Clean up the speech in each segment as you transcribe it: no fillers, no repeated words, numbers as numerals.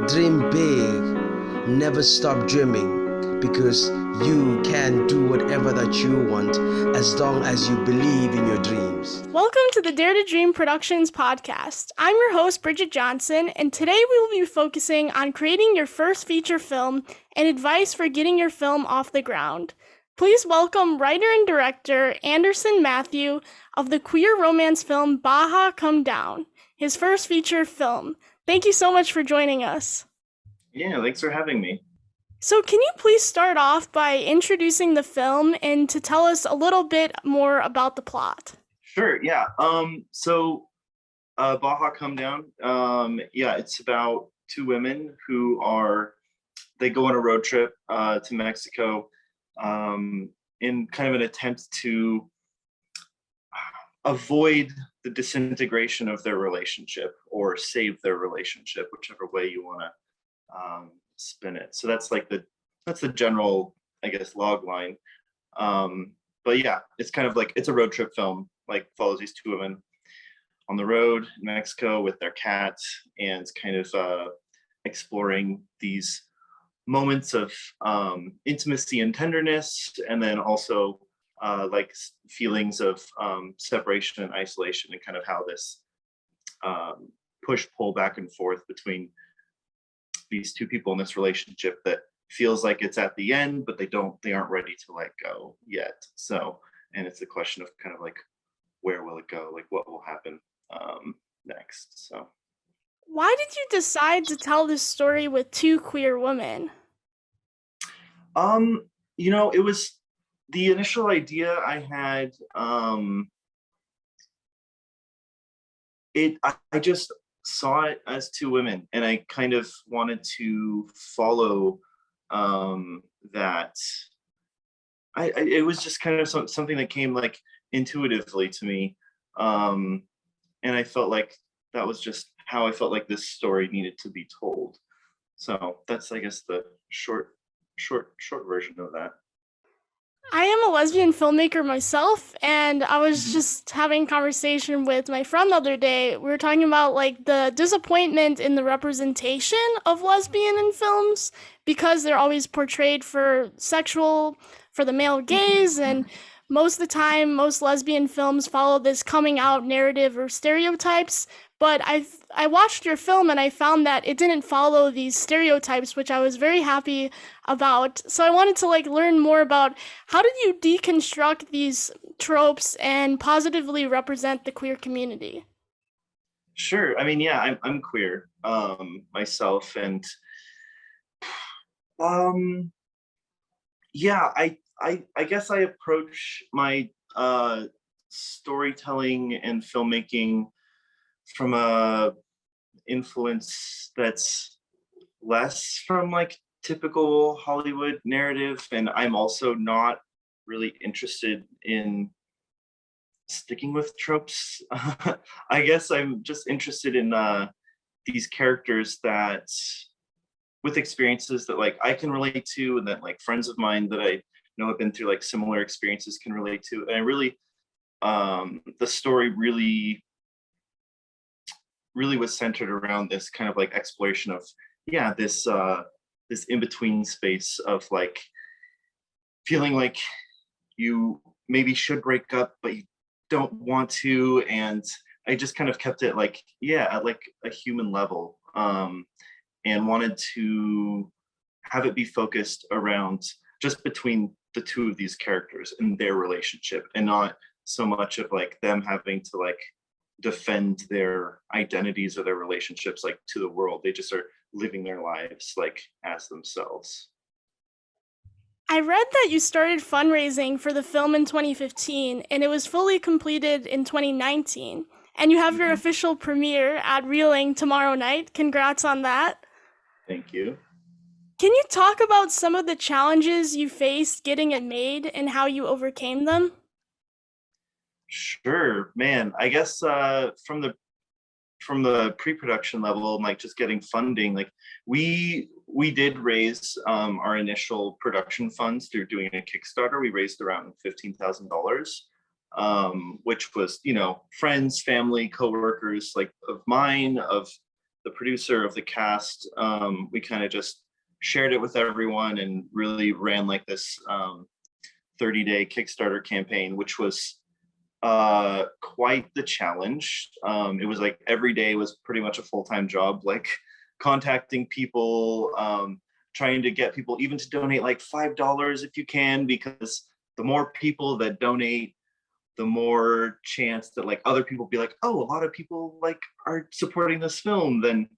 Dream big, never stop dreaming, because you can do whatever that you want as long as you believe in your dreams. Welcome to the Dare to Dream Productions podcast. I'm your host, Bridget Johnson, and today we will be focusing on creating your first feature film and advice for getting your film off the ground. Please welcome writer and director Anderson Matthew of the queer romance film Baja Come Down, his first feature film. Thank you so much for joining us. Yeah, thanks for having me. So can you please start off by introducing the film and to tell us a little bit more about the plot? Sure, yeah. Baja Come Down, it's about two women who they go on a road trip to Mexico in kind of an attempt to avoid the disintegration of their relationship or save their relationship, whichever way you want to spin it. So that's the general, I guess, log line. But yeah, it's kind of like, it's a road trip film, like follows these two women on the road in Mexico with their cat and kind of exploring these moments of intimacy and tenderness, and then also like feelings of separation and isolation, and kind of how this push-pull back and forth between these two people in this relationship that feels like it's at the end, but they aren't ready to let go yet. So, and it's a question of kind of like, where will it go? Like, what will happen next? So, why did you decide to tell this story with two queer women? It was the initial idea I had. I just saw it as two women, and I kind of wanted to follow that. It was just kind of something that came like intuitively to me, and I felt like that was just how I felt like this story needed to be told. So that's, I guess, the short version of that. I am a lesbian filmmaker myself, and I was just having a conversation with my friend the other day. We were talking about like the disappointment in the representation of lesbian in films because they're always portrayed for the male gaze, and most of the time, most lesbian films follow this coming out narrative or stereotypes. But I watched your film and I found that it didn't follow these stereotypes, which I was very happy about. So I wanted to like learn more about how did you deconstruct these tropes and positively represent the queer community? Sure. I mean, yeah, I'm queer myself, and yeah, I guess I approach my storytelling and filmmaking from a influence that's less from like typical Hollywood narrative, and I'm also not really interested in sticking with tropes. I guess I'm just interested in these characters that with experiences that like I can relate to, and that like friends of mine that I know have been through like similar experiences can relate to. And I really the story really was centered around this kind of like exploration of this in-between space of like feeling like you maybe should break up but you don't want to. And I just kind of kept it like at like a human level, and wanted to have it be focused around just between the two of these characters and their relationship, and not so much of like them having to like defend their identities or their relationships like to the world. They just are living their lives like as themselves. I read that you started fundraising for the film in 2015 and it was fully completed in 2019. And you have your official premiere at Reeling tomorrow night. Congrats on that. Thank you. Can you talk about some of the challenges you faced getting it made and how you overcame them? Sure, man. I guess from the pre-production level, like just getting funding, like we did raise our initial production funds through doing a Kickstarter. We raised around $15,000, which was, friends, family, coworkers, like of mine, of the producer of the cast, we kind of just shared it with everyone and really ran like this 30-day Kickstarter campaign, which was quite the challenge. It was like every day was pretty much a full-time job, like contacting people, trying to get people even to donate like $5 if you can, because the more people that donate, the more chance that like other people be like, oh, a lot of people like are supporting this film, then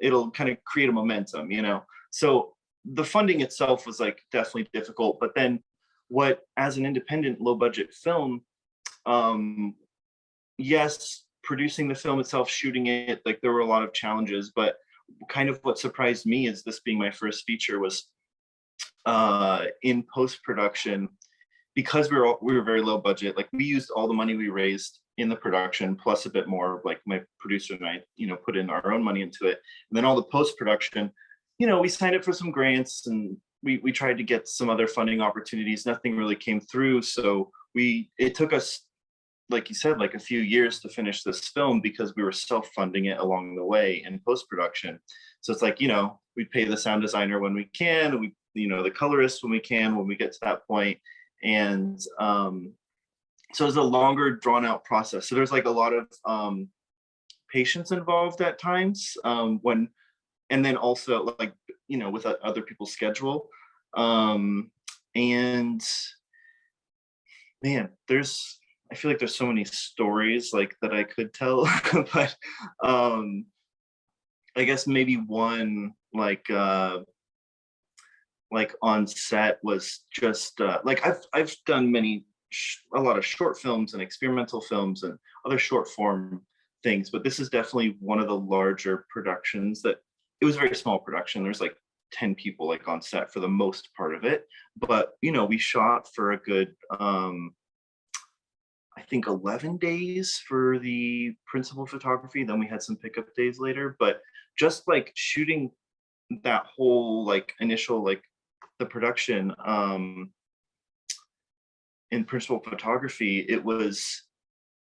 it'll kind of create a momentum, you know? So the funding itself was like definitely difficult, but then what, as an independent low budget film, yes, producing the film itself, shooting it, like there were a lot of challenges, but kind of what surprised me is this being my first feature was in post-production, because we were very low budget, like we used all the money we raised in the production plus a bit more, like my producer and I, you know, put in our own money into it. And then all the post-production, you know, we signed up for some grants and we tried to get some other funding opportunities. Nothing really came through. So it took us, like you said, like a few years to finish this film because we were self-funding it along the way in post-production. So it's like, you know, we pay the sound designer when we can, we, you know, the colorist when we can, when we get to that point. And so it's a longer drawn out process. So there's like a lot of patience involved at times and then also like, you know, with other people's schedule. And man, I feel like there's so many stories like that I could tell, but I guess maybe one like on set was just like I've done a lot of short films and experimental films and other short form things, but this is definitely one of the larger productions that it was a very small production. There's like 10 people like on set for the most part of it, but you know, we shot for a good I think 11 days for the principal photography. Then we had some pickup days later, but just like shooting that whole like initial like the production in principal photography, it was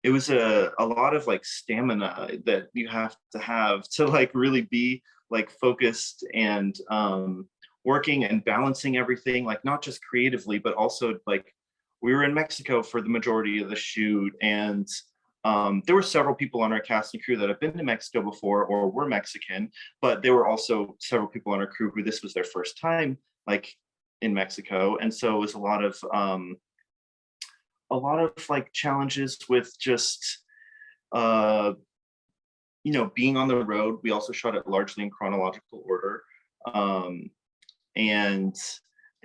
a lot of like stamina that you have to like really be like focused and working and balancing everything, like not just creatively, but also like we were in Mexico for the majority of the shoot, and there were several people on our cast and crew that have been to Mexico before or were Mexican, but there were also several people on our crew who this was their first time like in Mexico. And so it was a lot of like challenges with just you know, being on the road. We also shot it largely in chronological order, and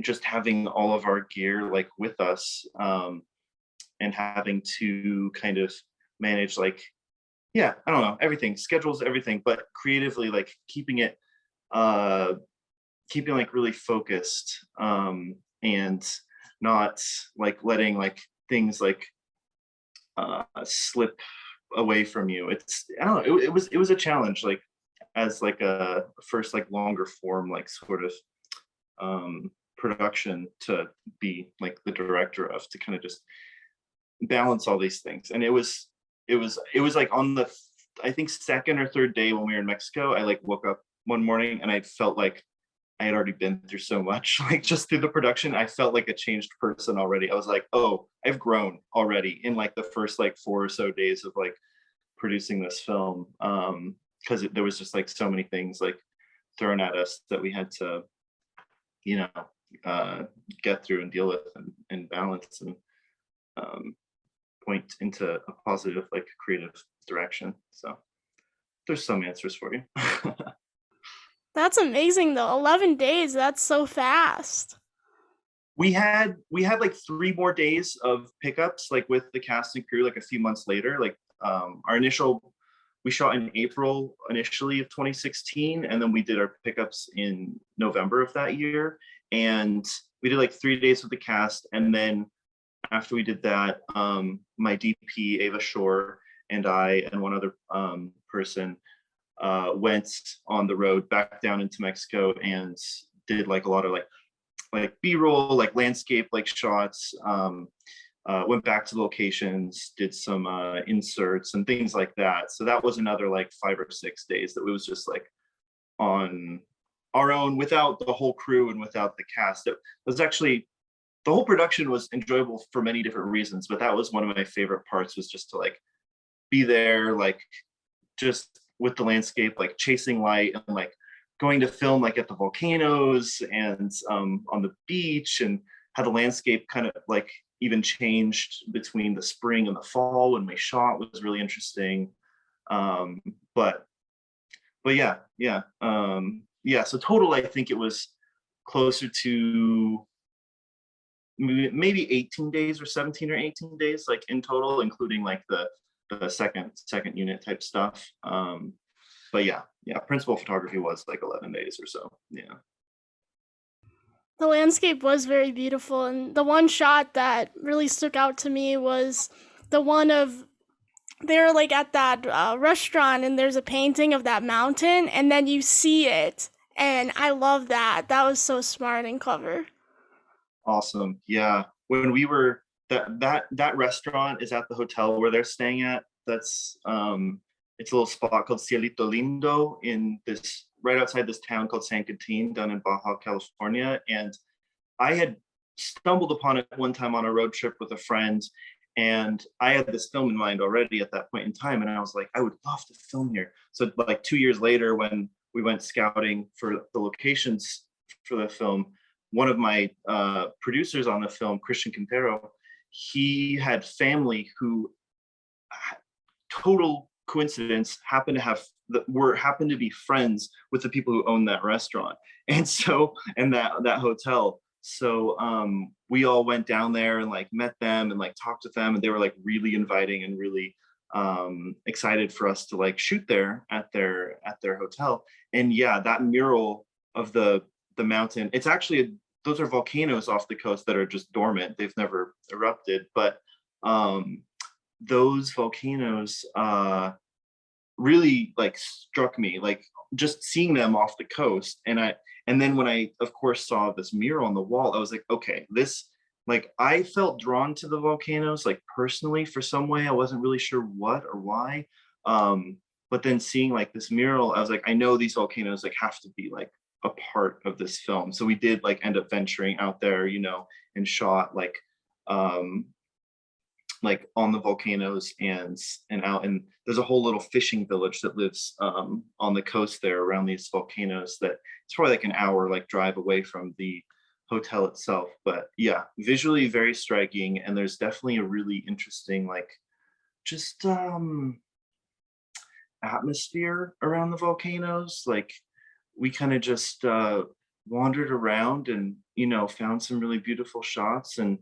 just having all of our gear like with us, and having to kind of manage like, yeah, I don't know, everything, schedules, everything, but creatively like keeping like really focused, and not like letting like things like slip away from you. I don't know, it was a challenge, like as like a first like longer form like sort of production to be like the director of, to kind of just balance all these things. And it was like on the I think second or third day when we were in Mexico, I like woke up one morning and I felt like I had already been through so much, like just through the production. I felt like a changed person already. I was like, oh, I've grown already in like the first like 4 or so days of like producing this film, because there was just like so many things like thrown at us that we had to, you know, get through and deal with and balance and point into a positive like creative direction. So there's some answers for you. That's amazing though. 11 days, that's so fast. We had like 3 more days of pickups like with the cast and crew like a few months later. Like we shot in April initially of 2016, and then we did our pickups in November of that year. And we did like 3 days with the cast, and then after we did that, my DP Ava Shore and I and one other person went on the road back down into Mexico and did like a lot of like B-roll, like landscape like shots, went back to the locations, did some inserts and things like that. So that was another like 5 or 6 days that it was just like on our own without the whole crew and without the cast. It was actually, the whole production was enjoyable for many different reasons, but that was one of my favorite parts, was just to like be there, like just with the landscape, like chasing light and like going to film like at the volcanoes and on the beach, and how the landscape kind of like even changed between the spring and the fall when we shot was really interesting. But yeah, so total, I think it was closer to maybe 18 days or 17 or 18 days, like in total, including like the second unit type stuff. But yeah, principal photography was like 11 days or so. Yeah. The landscape was very beautiful, and the one shot that really stuck out to me was the one of they're like at that restaurant, and there's a painting of that mountain, and then you see it, and I love that. That was so smart and clever. Awesome. Yeah. When we were that restaurant is at the hotel where they're staying at. That's it's a little spot called Cielito Lindo in this right outside this town called San Quintin down in Baja California. And I had stumbled upon it one time on a road trip with a friend, and I had this film in mind already at that point in time, and I was like, I would love to film here. So like 2 years later, when we went scouting for the locations for the film, one of my producers on the film, Christian Quintero, he had family who, total coincidence, happened to be friends with the people who own that restaurant, and so, and that hotel. So we all went down there and like met them and like talked with them, and they were like really inviting and really excited for us to like shoot there at their hotel. And yeah, that mural of the mountain, it's actually those are volcanoes off the coast that are just dormant. They've never erupted, but those volcanoes really like struck me, like just seeing them off the coast. And then when I of course saw this mural on the wall, I was like, okay, this, like, I felt drawn to the volcanoes like personally for some way. I wasn't really sure what or why, but then seeing like this mural, I was like, I know these volcanoes like have to be like a part of this film. So we did like end up venturing out there, you know, and shot like on the volcanoes and out. And there's a whole little fishing village that lives on the coast there around these volcanoes, that it's probably like an hour like drive away from the hotel itself. But yeah, visually very striking, and there's definitely a really interesting like just atmosphere around the volcanoes. Like we kind of just wandered around and, you know, found some really beautiful shots, and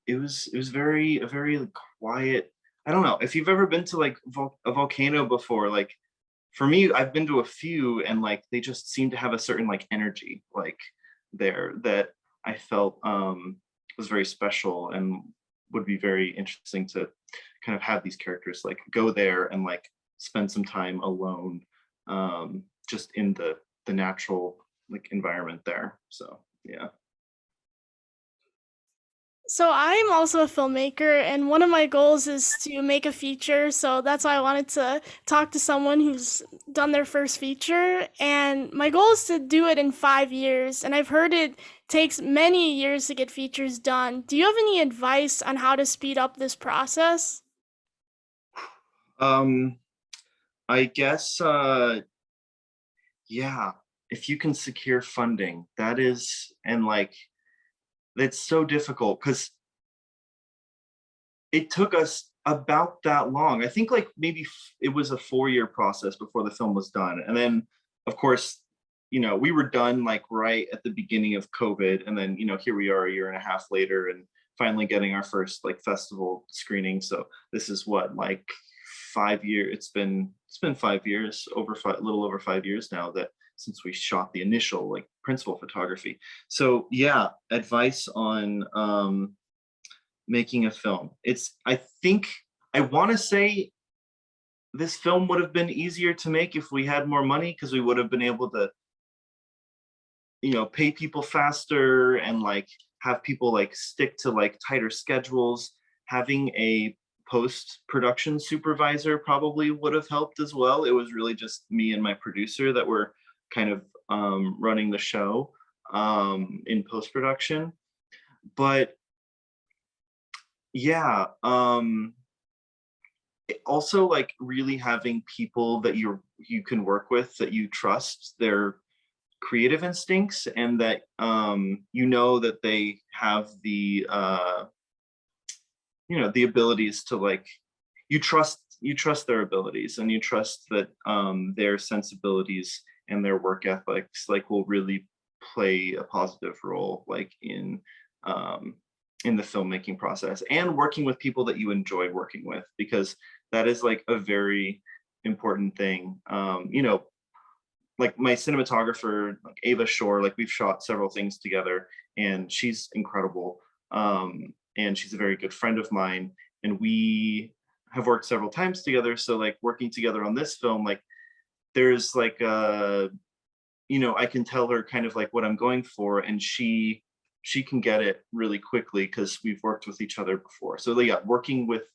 it was a very quiet. I don't know if you've ever been to like a volcano before. Like for me, I've been to a few, and like they just seem to have a certain like energy like there that I felt was very special, and would be very interesting to kind of have these characters like go there and like spend some time alone, just in the natural like environment there. So yeah. So I'm also a filmmaker, and one of my goals is to make a feature. So that's why I wanted to talk to someone who's done their first feature. And my goal is to do it in 5 years. And I've heard it takes many years to get features done. Do you have any advice on how to speed up this process? I guess yeah, if you can secure funding, that is, and like that's so difficult because it took us about that long. I think like maybe it was a 4-year process before the film was done. And then of course, you know, we were done like right at the beginning of COVID. And then, you know, here we are a year and a half later and finally getting our first like festival screening. So this is what, like 5 years, it's been 5 years, a little over 5 years now that since we shot the initial like principal photography. So yeah, advice on making a film. I think I want to say this film would have been easier to make if we had more money, because we would have been able to, you know, pay people faster and like have people like stick to like tighter schedules. Having a post-production supervisor probably would have helped as well. It was really just me and my producer that were kind of running the show in post-production. But yeah, also like really having people that you can work with, that you trust their creative instincts, and that you know that they have the you know, the abilities to like, you trust their abilities, and you trust that their sensibilities and their work ethics like will really play a positive role like in the filmmaking process, and working with people that you enjoy working with, because that is like a very important thing. You know, like my cinematographer, like Ava Shore, like we've shot several things together, and she's incredible. And she's a very good friend of mine, and we have worked several times together. So like working together on this film, like there's like you know, I can tell her kind of like what I'm going for, and she can get it really quickly because we've worked with each other before. So yeah, working with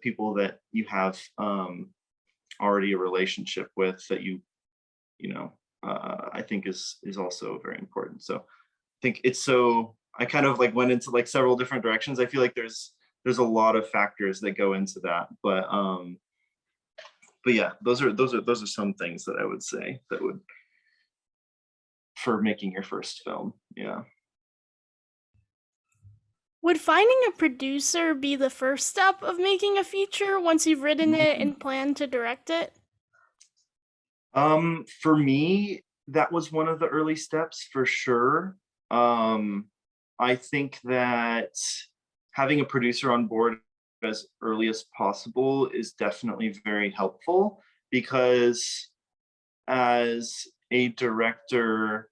people that you have already a relationship with, that you know, I think is also very important. So I think it's so, I kind of like went into like several different directions. I feel like there's a lot of factors that go into that, but yeah, those are some things that I would say that would, for making your first film. Yeah. Would finding a producer be the first step of making a feature once you've written it and plan to direct it? For me, that was one of the early steps for sure. I think that having a producer on board as early as possible is definitely very helpful, because as a director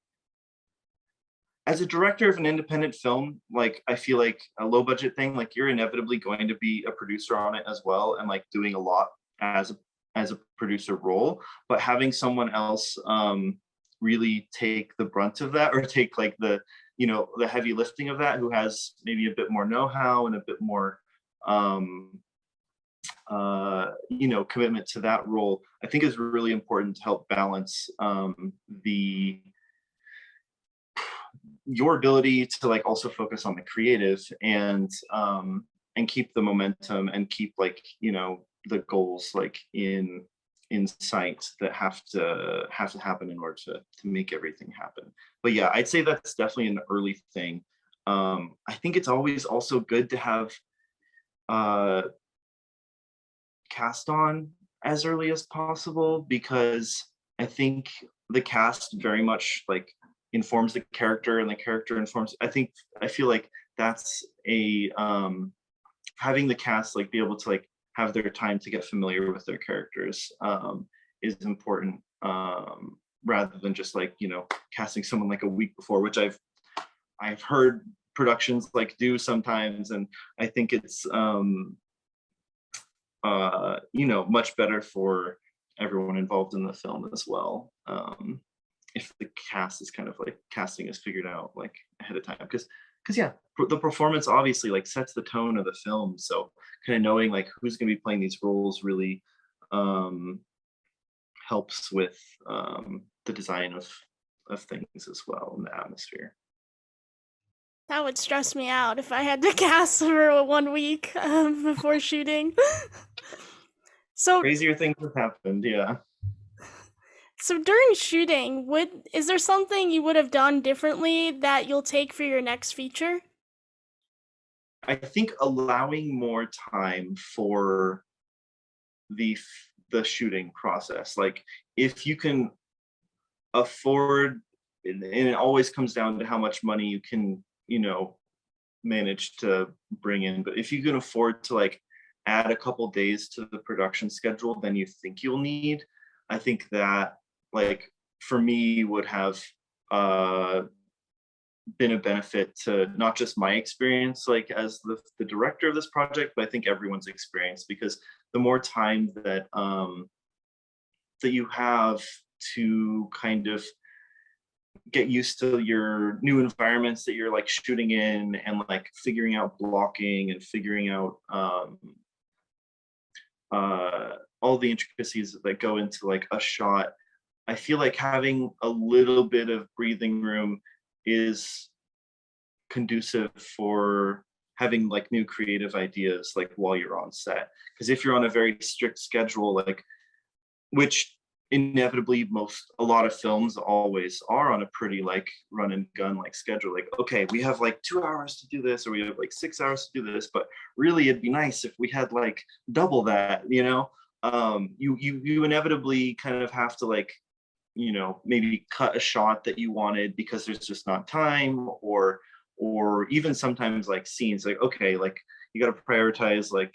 of an independent film, like I feel like a low budget thing, like you're inevitably going to be a producer on it as well, and like doing a lot as a producer role. But having someone else really take the brunt of that, or take like the, you know, the heavy lifting of that, who has maybe a bit more know-how and a bit more you know, commitment to that role, I think is really important to help balance your ability to like also focus on the creative, and keep the momentum, and keep like, you know, the goals like in sight that have to happen in order to make everything happen. But yeah, I'd say that's definitely an early thing. I think it's always also good to have cast on as early as possible, because I think the cast very much like informs the character, and the character informs, I feel like that's a having the cast like be able to like have their time to get familiar with their characters is important, rather than just like, you know, casting someone like a week before, which I've heard productions like do sometimes, and I think it's you know, much better for everyone involved in the film as well, if the cast is kind of like, casting is figured out like ahead of time, because yeah, the performance obviously like sets the tone of the film. So kind of knowing like who's going to be playing these roles really helps with the design of things as well, and the atmosphere. That would stress me out if I had to cast for 1 week before shooting. So Crazier things have happened, yeah. So during shooting, is there something you would have done differently that you'll take for your next feature? I think allowing more time for the shooting process. Like if you can afford, and it always comes down to how much money you can, you know, manage to bring in. But if you can afford to like add a couple days to the production schedule than you think you'll need, I think that like for me would have been a benefit to not just my experience like as the director of this project, but I think everyone's experience, because the more time that that you have to kind of get used to your new environments that you're like shooting in, and like figuring out blocking and figuring out all the intricacies that go into like a shot. I feel like having a little bit of breathing room is conducive for having like new creative ideas like while you're on set. Because if you're on a very strict schedule, like, which inevitably a lot of films always are on a pretty like run and gun like schedule, like, okay, we have like 2 hours to do this, or we have like 6 hours to do this, but really it'd be nice if we had like double that, you know. You inevitably kind of have to like, you know, maybe cut a shot that you wanted because there's just not time, or even sometimes like scenes, like, okay, like you got to prioritize, like,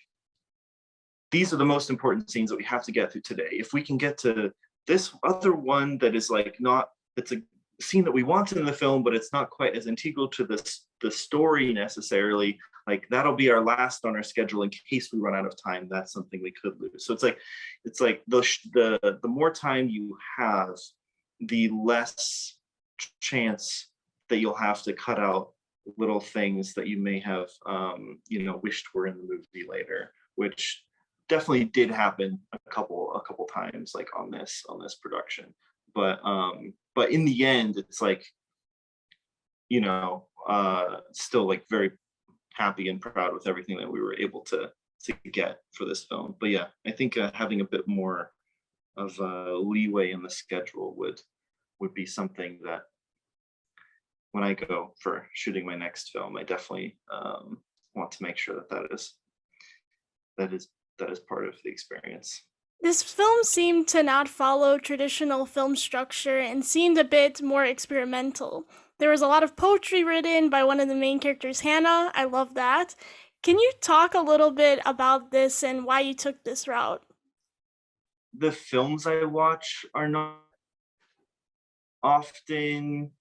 these are the most important scenes that we have to get through today. If we can get to this other one that is like not, it's a scene that we wanted in the film, but it's not quite as integral to the story necessarily, like that'll be our last on our schedule in case we run out of time. That's something we could lose. So it's like the more time you have, the less chance that you'll have to cut out little things that you may have you know, wished were in the movie later, which definitely did happen a couple times like on this production. But in the end, it's like, you know, still like very happy and proud with everything that we were able to get for this film. But yeah, I think having a bit more of leeway in the schedule would be something that when I go for shooting my next film, I definitely want to make sure that is part of the experience. This film seemed to not follow traditional film structure and seemed a bit more experimental. There was a lot of poetry written by one of the main characters, Hannah. I love that. Can you talk a little bit about this and why you took this route? The films I watch are not often,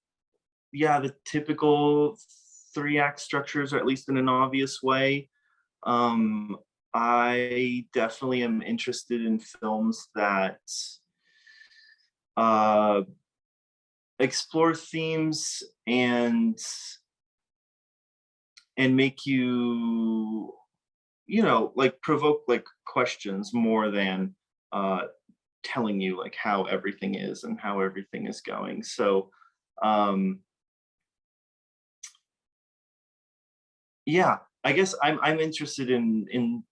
yeah, the typical 3-act structures, or at least in an obvious way. I definitely am interested in films that explore themes and make you, you know, like provoke like questions more than telling you like how everything is and how everything is going. So yeah, I guess I'm interested in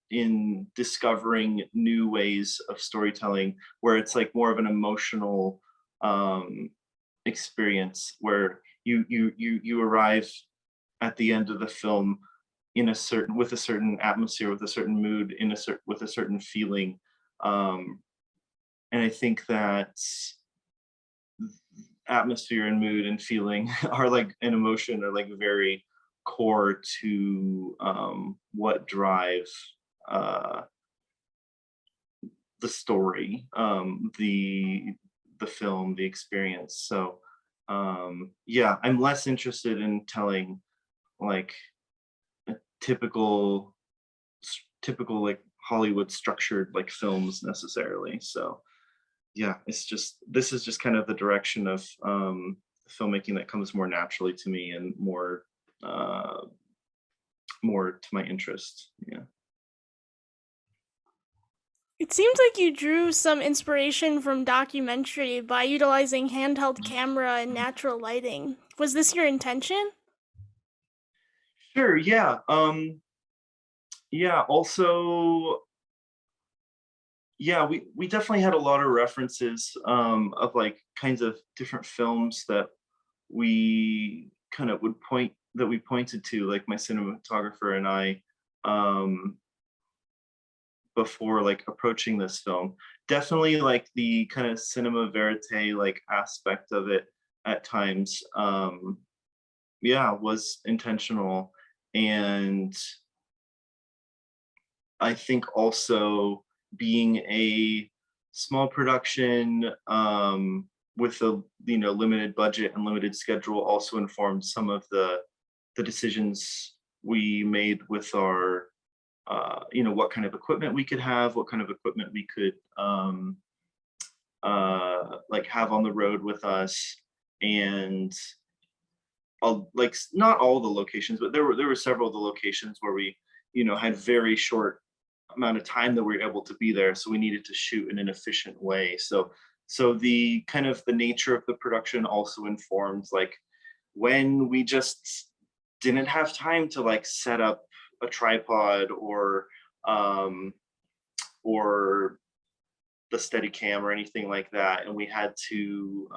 discovering new ways of storytelling where it's like more of an emotional experience, where you arrive at the end of the film with a certain atmosphere, with a certain mood, with a certain feeling, and I think that atmosphere and mood and feeling are like an emotion, are like very core to what drive the story, the film, the experience. So yeah, I'm less interested in telling like a typical like Hollywood structured like films necessarily. So yeah, this is just kind of the direction of filmmaking that comes more naturally to me and more to my interest. Yeah. It seems like you drew some inspiration from documentary by utilizing handheld camera and natural lighting. Was this your intention? Sure. Yeah. Yeah. Also, yeah, we definitely had a lot of references of like kinds of different films that we kind of we pointed to, like my cinematographer and I, before like approaching this film. Definitely like the kind of cinema verite like aspect of it at times, yeah, was intentional. And I think also being a small production with a, you know, limited budget and limited schedule also informed some of the decisions we made with our you know, what kind of equipment we could have, what kind of equipment we could like have on the road with us. and like not all the locations, but there were several of the locations where we, had very short amount of time that we were able to be there, so we needed to shoot in an efficient way. So the kind of the nature of the production also informed like when we just didn't have time to like set up a tripod or the Steadicam or anything like that, and we had to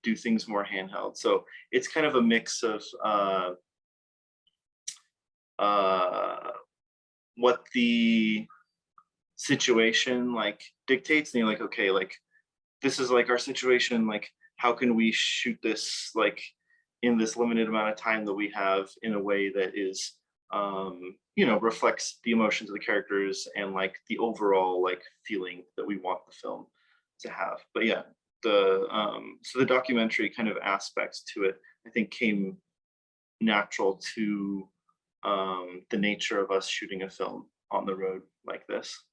do things more handheld. So it's kind of a mix of what the situation like dictates, and you're like, okay, like this is like our situation, like how can we shoot this like in this limited amount of time that we have in a way that is reflects the emotions of the characters and like the overall like feeling that we want the film to have. But yeah, so the documentary kind of aspects to it, I think, came natural to the nature of us shooting a film on the road like this.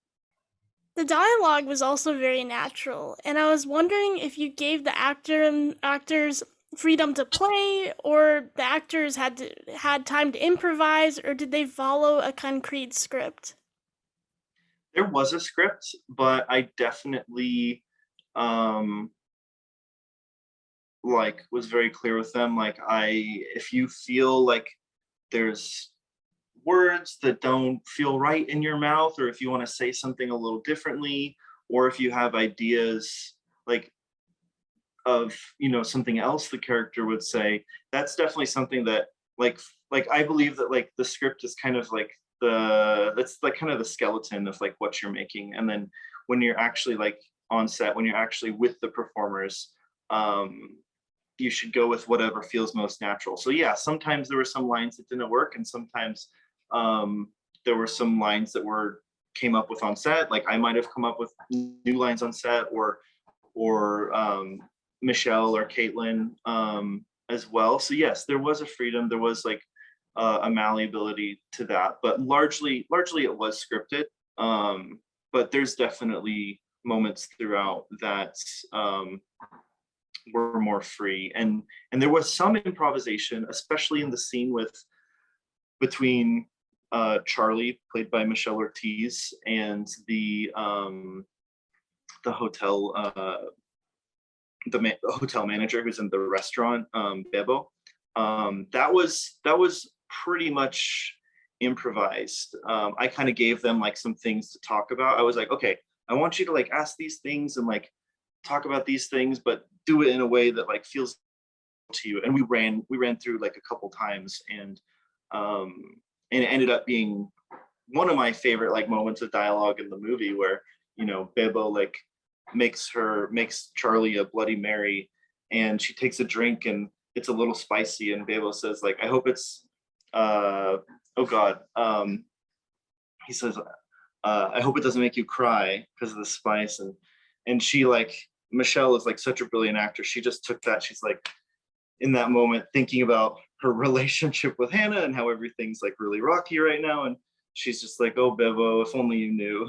The dialogue was also very natural, and I was wondering if you gave the actors freedom to play, or the actors had time to improvise, or did they follow a concrete script? There was a script, but I definitely like was very clear with them. Like, if you feel like there's words that don't feel right in your mouth, or if you want to say something a little differently, or if you have ideas like of something else the character would say, that's definitely something that like I believe that like the script is kind of like that's like kind of the skeleton of like what you're making, and then when you're actually like on set, when you're actually with the performers, you should go with whatever feels most natural. So yeah, sometimes there were some lines that didn't work, and sometimes there were some lines that came up with on set. Like I might have come up with new lines on set, or Michelle or Caitlin as well. So yes, there was a freedom. There was like a malleability to that, but largely it was scripted. But there's definitely moments throughout that were more free, and there was some improvisation, especially in the scene between Charlie, played by Michelle Ortiz, and the hotel the hotel manager who's in the restaurant, Bebo. That was pretty much improvised. I kind of gave them like some things to talk about. I was like, okay, I want you to like ask these things and like talk about these things, but do it in a way that like feels to you. And we ran through like a couple times, and it ended up being one of my favorite like moments of dialogue in the movie, where Bebo like makes Charlie a Bloody Mary, and she takes a drink and it's a little spicy, and Bebo says like, I hope it's oh god, he says I hope it doesn't make you cry because of the spice. And she like, Michelle is like such a brilliant actor, she just took that, she's like in that moment thinking about her relationship with Hannah and how everything's like really rocky right now, and she's just like, oh Bevo, if only you knew.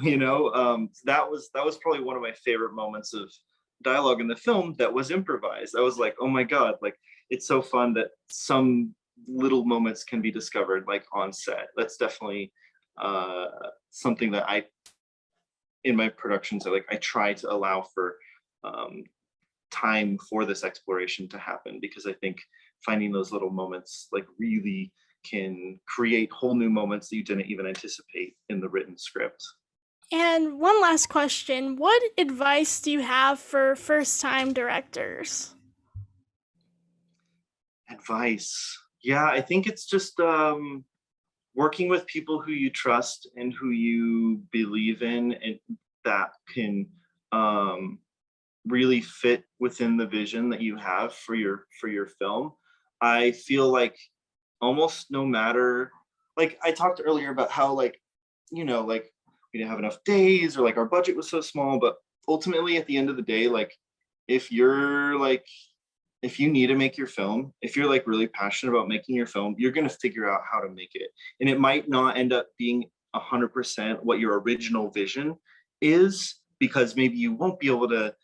That was probably one of my favorite moments of dialogue in the film that was improvised. I was like, oh my god, like it's so fun that some little moments can be discovered like on set. That's definitely something that I, in my productions, I try to allow for time for this exploration to happen, because I think finding those little moments like really can create whole new moments that you didn't even anticipate in the written script. And one last question, what advice do you have for first-time directors? Advice, yeah, I think it's just working with people who you trust and who you believe in, and that can really fit within the vision that you have for your film. I feel like almost no matter, like I talked earlier about how like we didn't have enough days, or like our budget was so small, but ultimately at the end of the day, like if you need to make your film, if you're like really passionate about making your film, you're going to figure out how to make it. And it might not end up being 100% what your original vision is, because maybe you won't be able to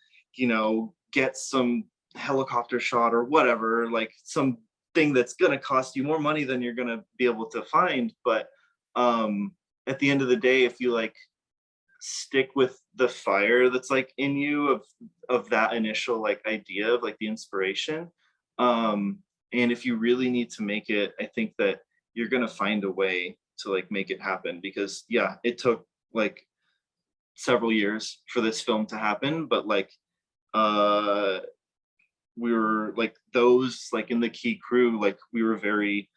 get some helicopter shot or whatever, like some thing that's gonna cost you more money than you're gonna be able to find. But at the end of the day, if you like stick with the fire that's like in you of that initial like idea of like the inspiration, and if you really need to make it, I think that you're gonna find a way to like make it happen. Because yeah, it took like several years for this film to happen, but like we were like those like in the key crew, like we were very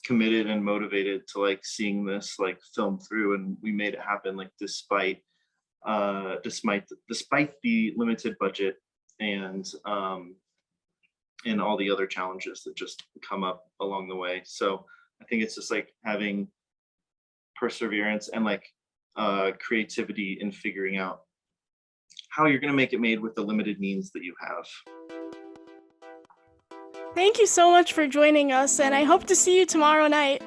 committed and motivated to like seeing this like film through, and we made it happen like despite the limited budget and all the other challenges that just come up along the way. So I think it's just like having perseverance and like creativity in figuring out how you're going to make it made with the limited means that you have. Thank you so much for joining us, and I hope to see you tomorrow night.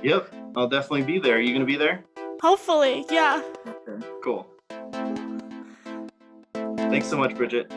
Yep, I'll definitely be there. Are you going to be there? Hopefully, yeah. Okay, cool. Thanks so much, Bridget.